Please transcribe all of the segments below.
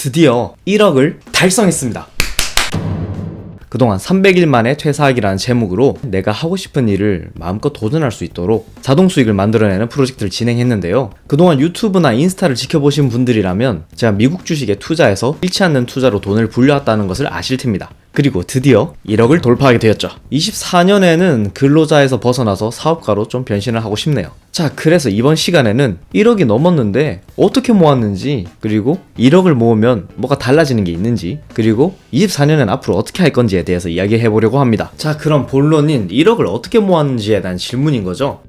드디어 1억을 달성했습니다. 그동안 300일 만에 퇴사하기라는 제목으로 내가 하고 싶은 일을 마음껏 도전할 수 있도록 자동 수익을 만들어내는 프로젝트를 진행했는데요. 그동안 유튜브나 인스타를 지켜보신 분들이라면 제가 미국 주식에 투자해서 잃지 않는 투자로 돈을 불려왔다는 것을 아실 텐입니다. 그리고 드디어 1억을 돌파하게 되었죠. 24년에는 근로자에서 벗어나서 사업가로 좀 변신을 하고 싶네요. 자, 그래서 이번 시간에는 1억이 넘었는데 어떻게 모았는지, 그리고 1억을 모으면 뭐가 달라지는 게 있는지, 그리고 24년엔 앞으로 어떻게 할 건지에 대해서 이야기해 보려고 합니다. 자, 그럼 본론인 1억을 어떻게 모았는지에 대한 질문인 거죠.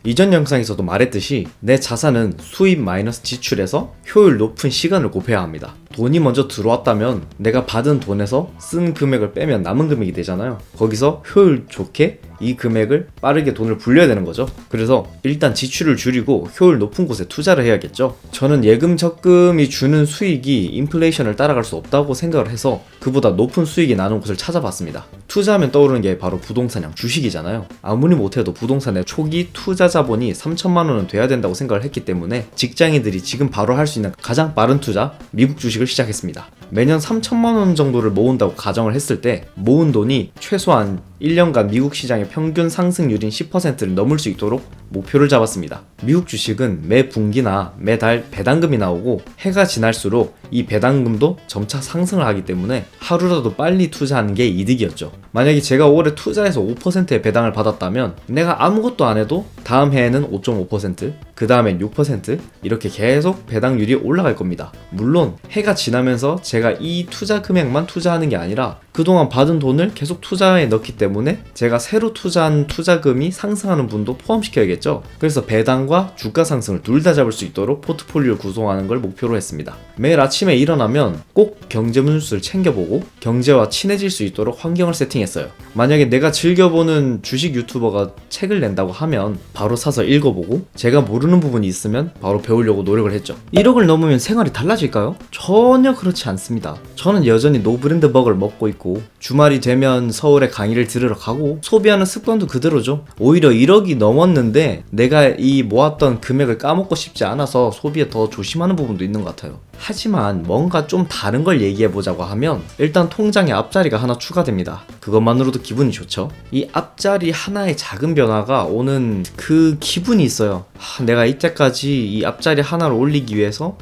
이전 영상에서도 말했듯이 내 자산은 수입 마이너스 지출에서 효율 높은 시간을 곱해야 합니다. 돈이 먼저 들어왔다면 내가 받은 돈에서 쓴 금액을 빼면 남은 금액이 되잖아요. 거기서 효율 좋게 이 금액을 빠르게 돈을 불려야 되는 거죠. 그래서 일단 지출을 줄이고 효율 높은 곳에 투자를 해야겠죠. 저는 예금 적금이 주는 수익이 인플레이션을 따라갈 수 없다고 생각을 해서 그보다 높은 수익이 나는 곳을 찾아봤습니다. 투자하면 떠오르는 게 바로 부동산형 주식이잖아요. 아무리 못해도 부동산의 초기 투자 자본이 3천만 원은 돼야 된다고 생각을 했기 때문에 직장인들이 지금 바로 할 수 있는 가장 빠른 투자, 미국 주식을 시작했습니다. 매년 3천만 원 정도를 모은다고 가정을 했을 때 모은 돈이 최소한 1년간 미국 시장의 평균 상승률인 10%를 넘을 수 있도록 목표를 잡았습니다. 미국 주식은 매 분기나 매달 배당금이 나오고 해가 지날수록 이 배당금도 점차 상승을 하기 때문에 하루라도 빨리 투자하는 게 이득이었죠. 만약에 제가 올해 투자해서 5%의 배당을 받았다면 내가 아무것도 안 해도 다음 해에는 5.5%, 그 다음엔 6% 이렇게 계속 배당률이 올라갈 겁니다. 물론 해가 지나면서 제가 이 투자 금액만 투자하는 게 아니라 그동안 받은 돈을 계속 투자에 넣기 때문에 제가 새로 투자한 투자금이 상승하는 분도 포함시켜야겠죠. 그래서 배당과 주가 상승을 둘 다 잡을 수 있도록 포트폴리오를 구성하는 걸 목표로 했습니다. 매일 아침에 일어나면 꼭 경제 뉴스를 챙겨보고 경제와 친해질 수 있도록 환경을 세팅했어요. 만약에 내가 즐겨보는 주식 유튜버가 책을 낸다고 하면 바로 사서 읽어보고 제가 모르는 부분이 있으면 바로 배우려고 노력을 했죠. 1억을 넘으면 생활이 달라질까요? 전혀 그렇지 않습니다. 저는 여전히 노브랜드 버거를 먹고 있고 주말이 되면 서울에 강의를 들으러 가고 소비하는 습관도 그대로죠. 오히려 1억이 넘었는데 내가 이 모았던 금액을 까먹고 싶지 않아서 소비에 더 조심하는 부분도 있는 것 같아요. 하지만 뭔가 좀 다른 걸 얘기해보자고 하면 일단 통장에 앞자리가 하나 추가됩니다. 그것만으로도 기분이 좋죠. 이 앞자리 하나의 작은 변화가 오는 그 기분이 있어요. 내가 이때까지 이 앞자리 하나를 올리기 위해서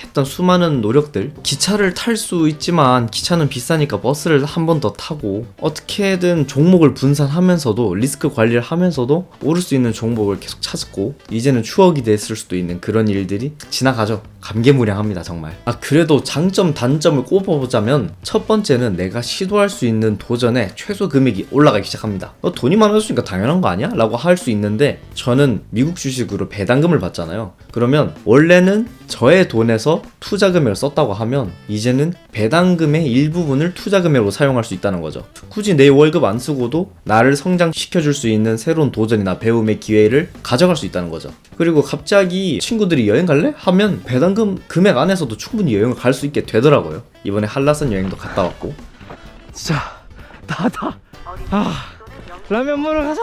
했던 수많은 노력들, 기차를 탈 수 있지만 기차는 비싸니까 버스를 한 번 더 타고 어떻게든 종목을 분산하면서도 리스크 관리를 하면서도 오를 수 있는 종목을 계속 찾았고 이제는 추억이 됐을 수도 있는 그런 일들이 지나가죠. 감개무량합니다 정말. 그래도 장점 단점을 꼽아보자면 첫 번째는 내가 시도할 수 있는 도전에 최소 금액이 올라가기 시작합니다. 너 돈이 많아졌으니까 당연한 거 아니야? 라고 할 수 있는데 저는 미국 주식으로 배당금을 받잖아요. 그러면 원래는 저의 돈에서 투자 금액을 썼다고 하면 이제는 배당금의 일부분을 투자 금액으로 사용할 수 있다는 거죠. 굳이 내 월급 안 쓰고도 나를 성장시켜줄 수 있는 새로운 도전이나 배움의 기회를 가져갈 수 있다는 거죠. 그리고 갑자기 친구들이 여행 갈래? 하면 배당금 금액 안에서도 충분히 여행을 갈 수 있게 되더라고요. 이번에 한라산 여행도 갔다 왔고. 진짜 나다. 라면 먹으러 가자.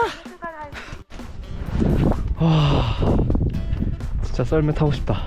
진짜 썰매 타고 싶다.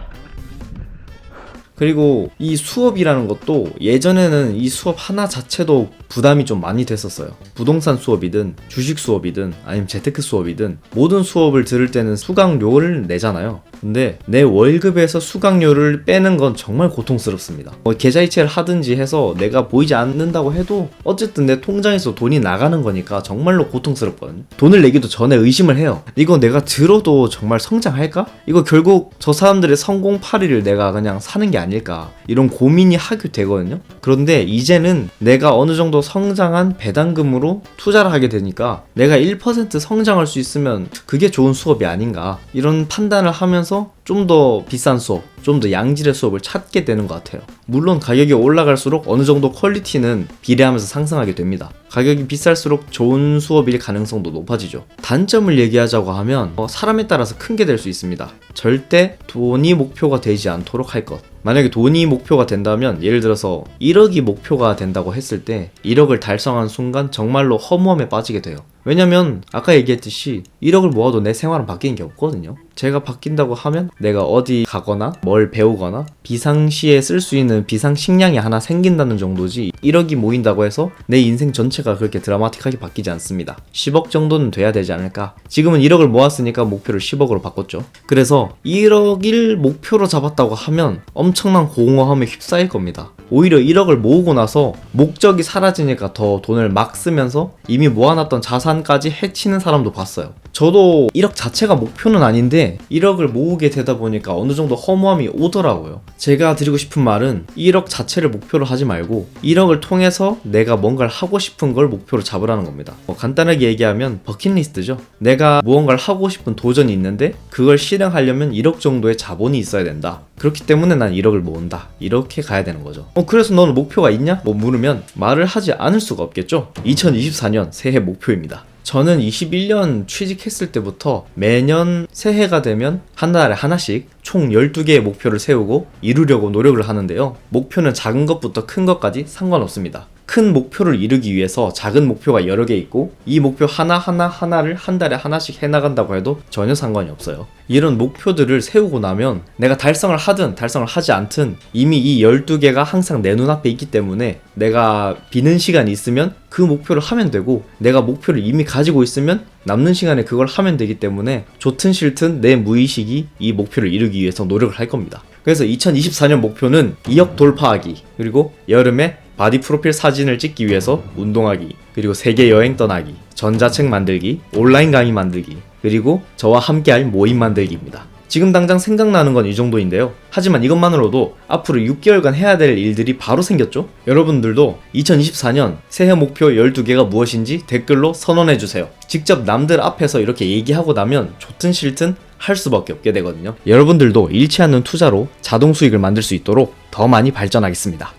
그리고 이 수업이라는 것도 예전에는 이 수업 하나 자체도 부담이 좀 많이 됐었어요. 부동산 수업이든 주식 수업이든 아니면 재테크 수업이든 모든 수업을 들을 때는 수강료를 내잖아요. 근데 내 월급에서 수강료를 빼는 건 정말 고통스럽습니다. 계좌이체를 하든지 해서 내가 보이지 않는다고 해도 어쨌든 내 통장에서 돈이 나가는 거니까 정말로 고통스럽거든요. 돈을 내기도 전에 의심을 해요. 이거 내가 들어도 정말 성장할까? 이거 결국 저 사람들의 성공파리를 내가 그냥 사는 게 아닐까? 이런 고민이 하게 되거든요. 그런데 이제는 내가 어느 정도 성장한 배당금으로 투자를 하게 되니까 내가 1% 성장할 수 있으면 그게 좋은 수업이 아닌가, 이런 판단을 하면서 좀 더 비싼 수업, 좀 더 양질의 수업을 찾게 되는 것 같아요. 물론 가격이 올라갈수록 어느 정도 퀄리티는 비례하면서 상승하게 됩니다. 가격이 비쌀수록 좋은 수업일 가능성도 높아지죠. 단점을 얘기하자고 하면 사람에 따라서 큰 게 될 수 있습니다. 절대 돈이 목표가 되지 않도록 할 것. 만약에 돈이 목표가 된다면 예를 들어서 1억이 목표가 된다고 했을 때 1억을 달성한 순간 정말로 허무함에 빠지게 돼요. 왜냐면 아까 얘기했듯이 1억을 모아도 내 생활은 바뀌는 게 없거든요. 제가 바뀐다고 하면 내가 어디 가거나 뭘 배우거나 비상시에 쓸 수 있는 비상식량이 하나 생긴다는 정도지 1억이 모인다고 해서 내 인생 전체가 그렇게 드라마틱하게 바뀌지 않습니다. 10억 정도는 돼야 되지 않을까. 지금은 1억을 모았으니까 목표를 10억으로 바꿨죠. 그래서 1억을 목표로 잡았다고 하면 엄청난 공허함에 휩싸일 겁니다. 오히려 1억을 모으고 나서 목적이 사라지니까 더 돈을 막 쓰면서 이미 모아놨던 자산까지 해치는 사람도 봤어요. 저도 1억 자체가 목표는 아닌데 1억을 모으게 되다 보니까 어느 정도 허무함이 오더라고요. 제가 드리고 싶은 말은 1억 자체를 목표로 하지 말고 1억을 통해서 내가 뭔가를 하고 싶은 걸 목표로 잡으라는 겁니다. 간단하게 얘기하면 버킷리스트죠. 내가 무언가를 하고 싶은 도전이 있는데 그걸 실행하려면 1억 정도의 자본이 있어야 된다. 그렇기 때문에 난 1억을 모은다. 이렇게 가야 되는 거죠. 그래서 너는 목표가 있냐? 물으면 말을 하지 않을 수가 없겠죠. 2024년 새해 목표입니다. 저는 21년 취직했을 때부터 매년 새해가 되면 한 달에 하나씩 총 12개의 목표를 세우고 이루려고 노력을 하는데요. 목표는 작은 것부터 큰 것까지 상관없습니다. 큰 목표를 이루기 위해서 작은 목표가 여러 개 있고 이 목표 하나를 한 달에 하나씩 해나간다고 해도 전혀 상관이 없어요. 이런 목표들을 세우고 나면 내가 달성을 하든 달성을 하지 않든 이미 이 12개가 항상 내 눈앞에 있기 때문에 내가 비는 시간이 있으면 그 목표를 하면 되고 내가 목표를 이미 가지고 있으면 남는 시간에 그걸 하면 되기 때문에 좋든 싫든 내 무의식이 이 목표를 이루기 위해서 노력을 할 겁니다. 그래서 2024년 목표는 2억 돌파하기, 그리고 여름에 바디 프로필 사진을 찍기 위해서 운동하기, 그리고 세계 여행 떠나기, 전자책 만들기, 온라인 강의 만들기, 그리고 저와 함께할 모임 만들기입니다. 지금 당장 생각나는 건 이 정도인데요. 하지만 이것만으로도 앞으로 6개월간 해야 될 일들이 바로 생겼죠? 여러분들도 2024년 새해 목표 12개가 무엇인지 댓글로 선언해주세요. 직접 남들 앞에서 이렇게 얘기하고 나면 좋든 싫든 할 수밖에 없게 되거든요. 여러분들도 잃지 않는 투자로 자동 수익을 만들 수 있도록 더 많이 발전하겠습니다.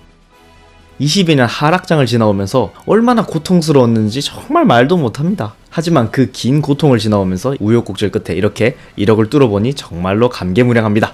22년 하락장을 지나오면서 얼마나 고통스러웠는지 정말 말도 못합니다. 하지만 그 긴 고통을 지나오면서 우여곡절 끝에 이렇게 1억을 뚫어보니 정말로 감개무량합니다.